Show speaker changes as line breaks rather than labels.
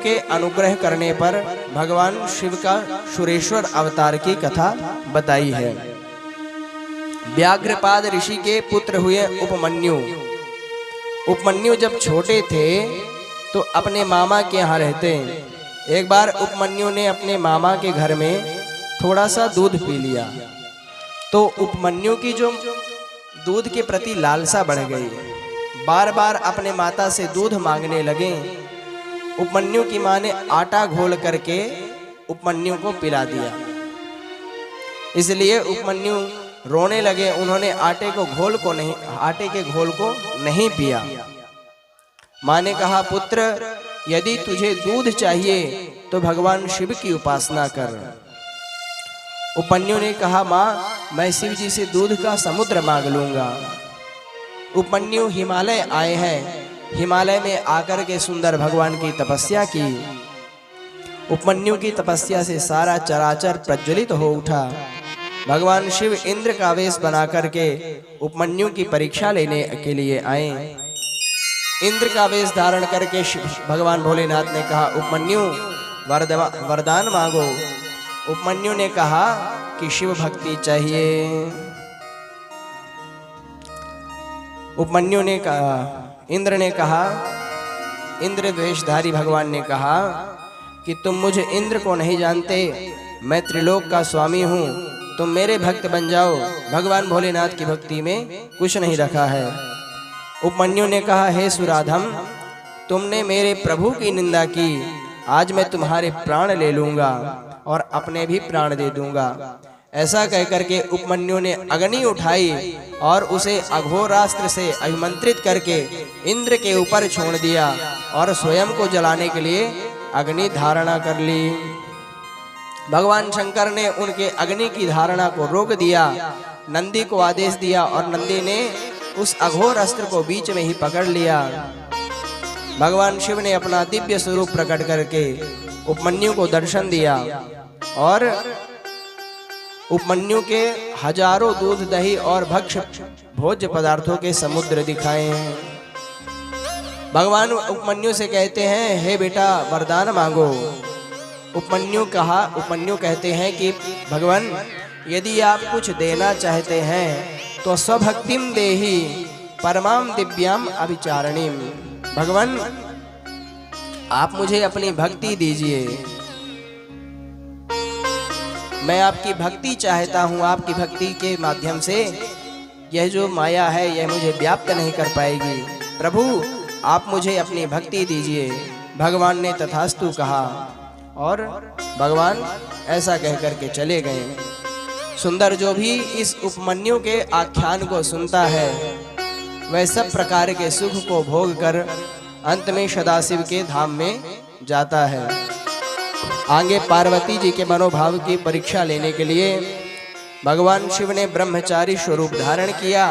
के अनुग्रह करने पर भगवान शिव का सुरेश्वर अवतार की कथा बताई है। व्याघ्रपाद ऋषि के पुत्र हुए उपमन्यु। उपमन्यु जब छोटे थे तो अपने मामा के यहाँ रहते। एक बार उपमन्यु ने अपने मामा के घर में थोड़ा सा दूध पी लिया तो उपमन्यु की जो दूध के प्रति लालसा बढ़ गई। बार बार अपने माता से दूध मांगने लगे। उपमन्यु की मां ने आटा घोल करके उपमन्यु को पिला दिया। इसलिए उपमन्यु रोने लगे। उन्होंने आटे के घोल को नहीं पिया। मां ने कहा, पुत्र यदि तुझे दूध चाहिए तो भगवान शिव की उपासना कर। उपमन्यु ने कहा, मां मैं शिव जी से दूध का समुद्र मांग लूंगा। उपमन्यु हिमालय आए हैं। हिमालय में आकर के सुंदर भगवान की तपस्या की। उपमन्यु की तपस्या से सारा चराचर प्रज्वलित हो उठा। भगवान शिव इंद्र का वेश बना करके उपमन्यु की परीक्षा लेने के लिए आए। इंद्र का वेश धारण करके भगवान भोलेनाथ ने कहा, उपमन्यु वरदान मांगो। उपमन्यु ने कहा कि शिव भक्ति चाहिए। उपमन्यु ने कहा, इंद्र ने कहा, इंद्र वेशधारी भगवान ने कहा कि तुम मुझे इंद्र को नहीं जानते, मैं त्रिलोक का स्वामी हूँ, तुम मेरे भक्त बन जाओ। भगवान भोलेनाथ की भक्ति में कुछ नहीं रखा है। उपमन्यु ने कहा, हे सुराधम, तुमने मेरे प्रभु की निंदा की, आज मैं तुम्हारे प्राण ले लूंगा और अपने भी प्राण दे दूंगा। ऐसा कहकर के उपमन्यु ने अग्नि उठाई और उसे अघोरास्त्र से अभिमंत्रित करके इंद्र के ऊपर छोड़ दिया और स्वयं को जलाने के लिए अग्नि धारणा कर ली। भगवान शंकर ने उनके अग्नि की धारणा को रोक दिया। नंदी को आदेश दिया और नंदी ने उस अघोर अस्त्र को बीच में ही पकड़ लिया। भगवान शिव ने अपना दिव्य स्वरूप प्रकट करके उपमन्यु को दर्शन दिया और उपमन्यु के हजारों दूध दही और भक्ष्य भोज्य पदार्थों के समुद्र दिखाए हैं। भगवान उपमन्यु से कहते हैं, हे बेटा वरदान मांगो। उपमन्यु कहते हैं कि भगवान यदि आप कुछ देना चाहते हैं तो स्वभक्तिम देहि परमाम दिव्याम अभिचारणीम। भगवान आप मुझे अपनी भक्ति दीजिए, मैं आपकी भक्ति चाहता हूँ। आपकी भक्ति के माध्यम से यह जो माया है यह मुझे व्याप्त नहीं कर पाएगी। प्रभु आप मुझे अपनी भक्ति दीजिए। भगवान ने तथास्तु कहा और भगवान ऐसा कहकर के चले गए। सुंदर जो भी इस उपमन्यु के आख्यान को सुनता है वह सब प्रकार के सुख को भोग कर अंत में सदाशिव के धाम में जाता है। आगे पार्वती जी के मनोभाव की परीक्षा लेने के लिए भगवान शिव ने ब्रह्मचारी स्वरूप धारण किया